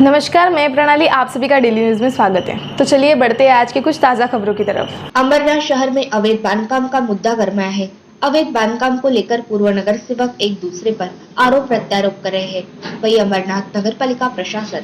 नमस्कार, मैं प्रणाली, आप सभी का डेली न्यूज में स्वागत है। तो चलिए बढ़ते हैं आज की कुछ ताज़ा खबरों की तरफ। अमरनाथ शहर में अवैध बांधकाम का मुद्दा गरमाया है। अवैध बांधकाम को लेकर पूर्व नगर सेवक एक दूसरे पर आरोप प्रत्यारोप कर रहे हैं। वही अमरनाथ नगर पालिका प्रशासन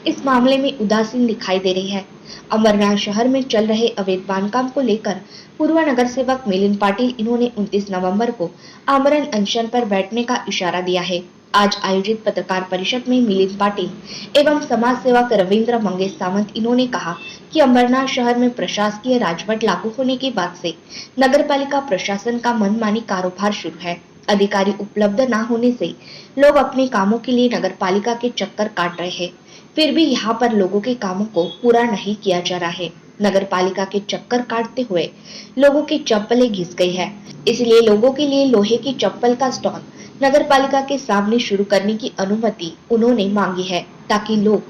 इस मामले में उदासीन दिखाई दे रही है। अमरनाथ शहर में चल रहे अवैध बांधकाम को लेकर पूर्व नगर सेवक मिलिंद पाटिल इन्होंने 29 नवंबर को आमरण अनशन पर बैठने का इशारा दिया है। आज आयोजित पत्रकार परिषद में मिलिंद पाटिल एवं समाज सेवक रविंद्र मंगेश सावंत इन्होंने कहा कि अमरनाथ शहर में प्रशासकीय राजवट लागू होने के बाद से नगर पालिका प्रशासन का मनमानी कारोबार शुरू है। अधिकारी उपलब्ध न होने से लोग अपने कामों के लिए नगर पालिका के चक्कर काट रहे हैं, फिर भी यहाँ पर लोगों के कामों को पूरा नहीं किया जा रहा है। नगर पालिका के चक्कर काटते हुए लोगों की चप्पलें घिस गई है, इसलिए लोगों के लिए लोहे की चप्पल का स्टॉल नगर पालिका के सामने शुरू करने की अनुमति उन्होंने मांगी है, ताकि लोग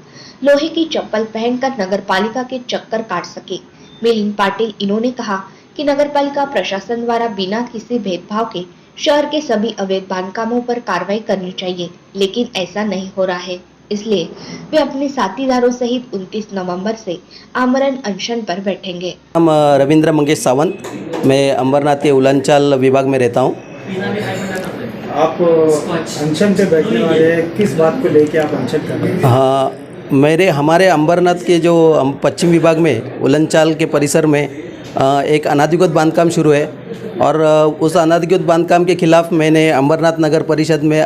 लोहे की चप्पल पहनकर नगर पालिका के चक्कर काट सके। मिलिंद पाटिल इन्होंने कहा कि नगर पालिका प्रशासन द्वारा बिना किसी भेदभाव के शहर के सभी अवैध बांधकामों पर कार्रवाई करनी चाहिए, लेकिन ऐसा नहीं हो रहा है। इसलिए वे अपने साथीदारों सहित 29 नवंबर से आमरण अनशन पर बैठेंगे। हम रविंद्र मंगेश सावंत, मैं अमरनाथ के उलंचाल विभाग में रहता हूँ। आप अनशन पे बैठने वाले किस बात को लेके आप अनशन कर रहे हैं? हाँ, हमारे अमरनाथ के जो पश्चिम विभाग में उलंचाल के परिसर में एक अनाधिकृत बांधकाम शुरू है और उस अनाधिकृत बांधकाम के खिलाफ मैंने अमरनाथ नगर परिषद में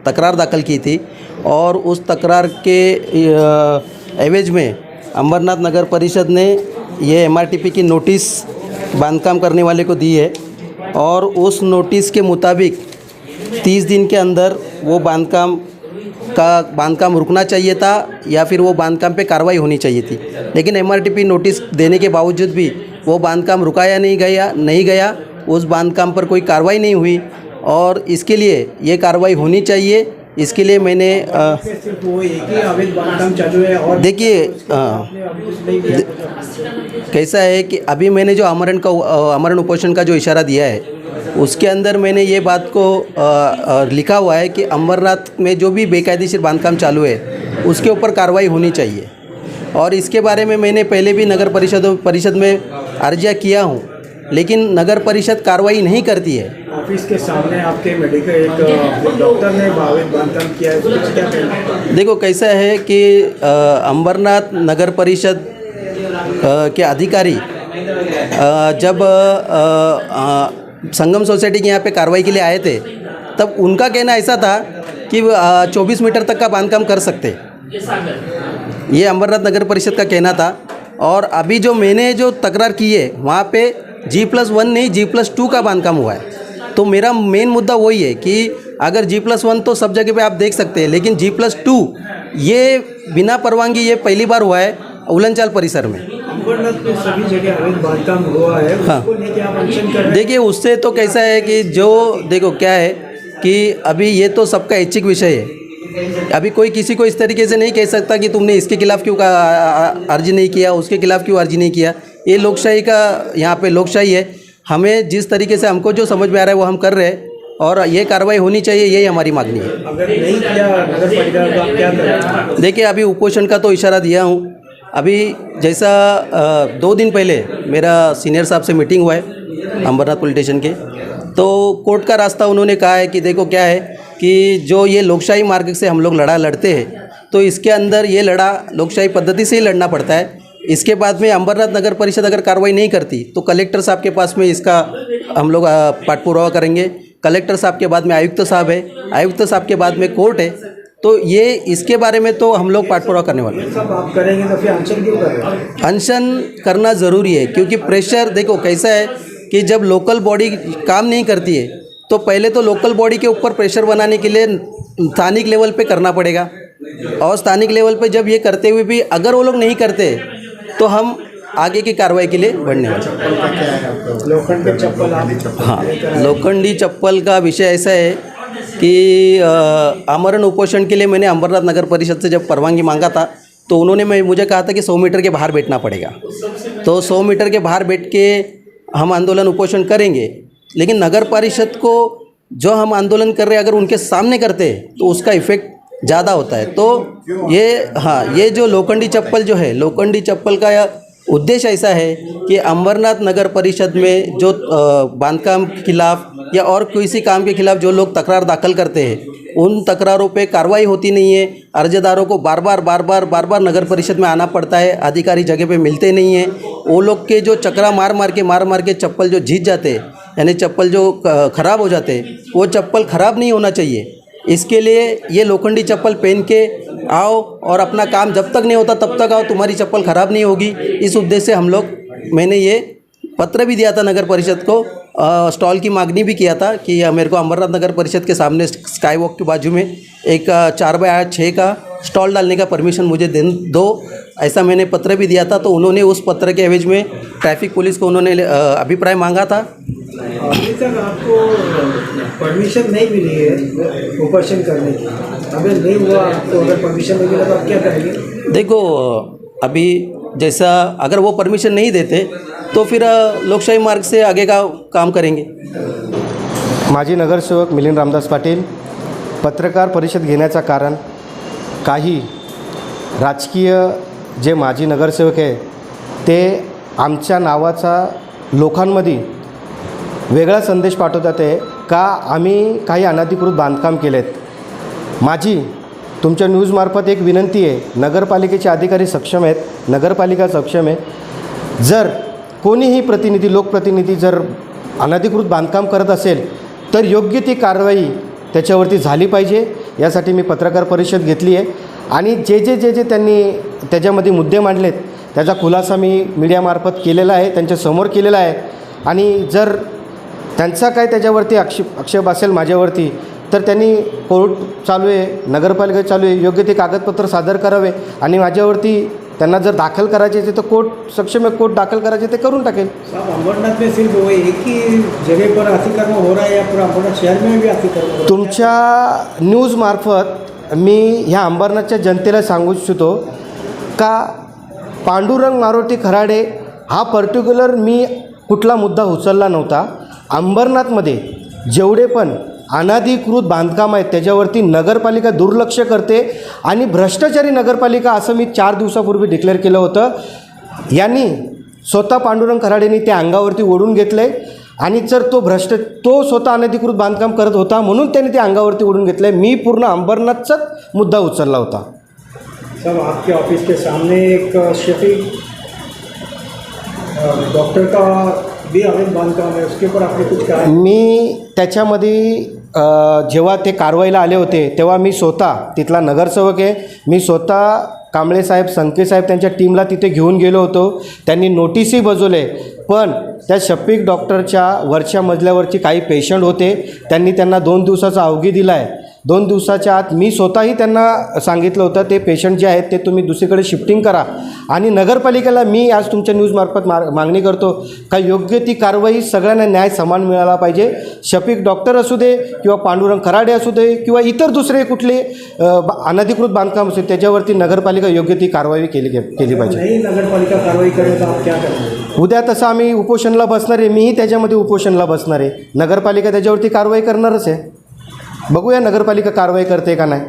तकरार दाखिल की थी और उस तकरार के एवज में अमरनाथ नगर परिषद ने ये MRTP की नोटिस बांधकाम करने वाले को दी है और उस नोटिस के मुताबिक 30 दिन के अंदर वो बांधकाम रुकना चाहिए था या फिर वो बांधकाम पे कार्रवाई होनी चाहिए थी। लेकिन MRTP नोटिस देने के बावजूद भी वो बांधकाम रुकाया नहीं गया, उस बांधकाम पर कोई कार्रवाई नहीं हुई और इसके लिए ये कार्रवाई होनी चाहिए। इसके लिए मैंने सिर्फ वो एक ही अवैध बांधकाम चालू है और देखिए कैसा है कि अभी मैंने जो आमरण उपोषण का जो इशारा दिया है उसके अंदर मैंने ये बात को लिखा हुआ है कि अमरनाथ में जो भी बेकायदेशीर बांधकाम चालू है उसके ऊपर कार्रवाई होनी चाहिए और इसके बारे में मैंने पहले भी नगर परिषद में अर्जिया किया हूँ, लेकिन नगर परिषद कार्रवाई नहीं करती है। ऑफिस के सामने आपके मेडिकल एक डॉक्टर ने अवैध बांधकाम किया है, कुछ क्या कहना है? देखो कैसा है कि अमरनाथ नगर परिषद के अधिकारी जब संगम सोसाइटी के यहाँ पे कार्रवाई के लिए आए थे तब उनका कहना ऐसा था कि 24 मीटर तक का बांधकाम कर सकते, ये अमरनाथ नगर परिषद का कहना था। और अभी जो मैंने जो तकरार की है वहाँ पे G+1 नहीं G+2 का बांधकाम हुआ है। तो मेरा मेन मुद्दा वही है कि अगर G+1 तो सब जगह पे आप देख सकते हैं, लेकिन G+2 ये बिना परवानगी ये पहली बार हुआ है उलंचाल परिसर में। अमरनाथ में सभी जगह अवैध बांधकाम हुआ है, हाँ, उसको लेके आप अनशन कर रहे हैं? देखिए उससे तो कैसा है कि जो देखो क्या है कि अभी ये तो सबका ऐच्छिक विषय है। अभी कोई किसी को इस तरीके से नहीं कह सकता कि तुमने इसके खिलाफ क्यों अर्जी नहीं किया, उसके खिलाफ क्यों अर्जी नहीं किया। ये लोकशाही का यहाँ पे लोकशाही है। हमें जिस तरीके से हमको जो समझ में आ रहा है वो हम कर रहे हैं और ये कार्रवाई होनी चाहिए, यही हमारी मांगनी है। अगर नहीं किया नगर पालिका तो आप क्या करें? देखिए अभी उपोषण का तो इशारा दिया हूँ। अभी जैसा 2 दिन पहले मेरा सीनियर साहब से मीटिंग हुआ है अमरनाथ पुलिस स्टेशन के, तो कोर्ट का रास्ता उन्होंने कहा है कि देखो क्या है कि जो ये लोकशाही मार्ग से हम लोग लड़ते हैं तो इसके अंदर ये लोकशाही पद्धति से ही लड़ना पड़ता है। इसके बाद में अमरनाथ नगर परिषद अगर कार्रवाई नहीं करती तो कलेक्टर साहब के पास में इसका हम लोग पाठपुरावा करेंगे। कलेक्टर साहब के बाद में आयुक्त साहब है, आयुक्त साहब के बाद में कोर्ट है, तो ये इसके बारे में तो हम लोग पाठपुरावा करने वाले हैं। सब आप करेंगे तो फिर अनशन क्यों कर रहे हैं? अनशन करना ज़रूरी है क्योंकि प्रेशर देखो कैसा है कि जब लोकल बॉडी काम नहीं करती है तो पहले तो लोकल बॉडी के ऊपर प्रेशर बनाने के लिए स्थानिक लेवल पे करना पड़ेगा और स्थानिक लेवल पे जब ये करते हुए भी अगर वो लोग नहीं करते तो हम आगे की कार्रवाई के लिए बढ़ने वाले। लोखंडी चप्पल हाँ, लोखंडी चप्पल का विषय ऐसा है कि आमरण उपोषण के लिए मैंने अमरनाथ नगर परिषद से जब परवानगी मांगा था तो उन्होंने मुझे कहा था कि 100 मीटर के बाहर बैठना पड़ेगा। तो 100 मीटर के बाहर बैठ के हम आंदोलन उपोषण करेंगे, लेकिन नगर परिषद को जो हम आंदोलन कर रहे हैं अगर उनके सामने करते तो उसका इफ़ेक्ट ज़्यादा होता है। तो ये हाँ, ये जो लोखंडी चप्पल जो है, लोखंडी चप्पल का उद्देश्य ऐसा है कि अमरनाथ नगर परिषद में जो बांधकाम के खिलाफ या और किसी काम के खिलाफ जो लोग तकरार दाखिल करते हैं, उन तकरारों पे कार्रवाई होती नहीं है। अर्जदारों को बार बार नगर परिषद में आना पड़ता है, अधिकारी जगह पे मिलते नहीं हैं। वो लोग के जो चक्रा मार के चप्पल जो जीत जाते हैं, यानी चप्पल जो ख़राब हो जाते हैं, वो चप्पल ख़राब नहीं होना चाहिए। इसके लिए ये लोखंडी चप्पल पहन के आओ और अपना काम जब तक नहीं होता तब तक आओ, तुम्हारी चप्पल ख़राब नहीं होगी। इस उद्देश्य से हम लोग, मैंने ये पत्र भी दिया था नगर परिषद को, स्टॉल की मांगनी भी किया था कि मेरे को अमरनाथ नगर परिषद के सामने स्काई वॉक के बाजू में एक 4x6 का स्टॉल डालने का परमिशन मुझे दो, ऐसा मैंने पत्र भी दिया था। तो उन्होंने उस पत्र के एवज में ट्रैफिक पुलिस को उन्होंने अभिप्राय मांगा था। अभी तक आपको परमिशन नहीं मिली है ऑपरेशन करने की, अगर नहीं हुआ तो अगर परमिशन नहीं मिला तो आप क्या करेंगे? देखो, अभी जैसा अगर वो परमिशन नहीं देते तो फिर लोकशाही मार्ग से आगे का काम करेंगे। माजी नगरसेवक मिलिंद रामदास पाटील, पत्रकार परिषद घेण्याचं कारण काही राजकीय जे माजी नगरसेवक आहे ते आमच्या नावाचा लोकांमध्ये वेगळा संदेश पाठवतात आहे का आम्ही काही अनधिकृत बांधकाम केलेत। माझी तुमच्या न्यूजमार्फत एक विनंती आहे, नगरपालिकेचे अधिकारी सक्षम आहेत, नगरपालिका सक्षम आहे। जर कोणीही प्रतिनिधी, लोकप्रतिनिधी जर अनधिकृत बांधकाम करत असेल तर योग्य ती कारवाई त्याच्यावरती झाली पाहिजे। यासाठी मी पत्रकार परिषद घेतली आहे आणि जे त्यांनी त्याच्यामध्ये मुद्दे मांडलेत त्याचा खुलासा मी मीडियामार्फत केलेला आहे, त्यांच्यासमोर केलेला आहे। आणि जर त्यांचा काय त्याच्यावरती आक्षेप असेल माझ्यावरती तर त्यांनी कोर्ट चालू आहे, नगरपालिका चालू आहे, योग्य ते कागदपत्र सादर करावे आणि माझ्यावरती त्यांना जर दाखल करायचे असेल तर कोर्ट सक्षम है, कोर्ट दाखल करायचे ते करून टाकेल। साहब, अमरनाथ में सिर्फ वो एक ही जगह पर अतिक्रमण हो रहा है या पूरा अमरनाथ शहर में भी अतिक्रमण हो रहा है? तुमच्या न्यूजमार्फत मी ह्या अंबरनाथच्या जनतेला सांगू इच्छितो का पांडुरंग मारोती खराडे हा पर्टिक्युलर मी कुठला मुद्दा उचलला नव्हता। अंबरनाथमध्ये जेवढे पण अनधिकृत बांधकाम आहेत त्याच्यावरती नगरपालिका दुर्लक्ष करते आणि भ्रष्टाचारी नगरपालिका असं मी 4 दिवसापूर्वी डिक्लेअर केलं होतं। यांनी स्वतः पांडुरंग खराडेंनी ते अंगावरती ओढून घेतले आणि जर तो स्वतः अनधिकृत बांधकाम करत होता म्हणून त्यांनी ते अंगावरती ओढून घेतले। मी पूर्ण अंबरनाथचाच मुद्दा उचलला होता। साहब, आपके ऑफिस के सामने एक शफीक डॉक्टर का भी अवैध बांधकाम है, उसके ऊपर आपने कुछ कहा? मी त्याच्यामध्ये जेव्हा ते कारवाईला आले होते तेव्हा मी स्वतः तिथला नगरसेवक आहे, मी स्वतः कांबळे साहेब, संके साहेब त्यांच्या टीमला तिथे घेऊन गेलो होतो। त्यांनी नोटीसही बजवले, पण त्या शफीक डॉक्टरच्या वरच्या मजल्यावरची काही पेशंट होते, त्यांना 2 दिवसाचा अवधी दिला आहे। 2 दिवसाच्या आत मी स्वतःही त्यांना सांगितलं होतं ते पेशंट जे आहेत ते तुम्ही दुसरीकडे शिफ्टिंग करा। आणि नगरपालिकेला मी आज तुमच्या न्यूजमार्फत मागणी करतो का योग्य ती कारवाई, सगळ्यांना न्याय समान मिळाला पाहिजे। शफीक डॉक्टर असू दे किंवा पांडुरंग खराडे असू दे किंवा इतर दुसरे कुठले अनधिकृत बांधकाम असेल त्याच्यावरती नगरपालिका योग्य ती कारवाई केली पाहिजे। नहीं नगरपालिका कार्रवाई करे तो आप क्या करेंगे? उद्या तसं आम्ही उपोषणला बसणार आहे, मीही त्याच्यामध्ये उपोषणला बसणार आहे। नगरपालिका त्याच्यावरती कारवाई करणारच आहे। बघूया नगरपालिका कारवाई करते का नाही।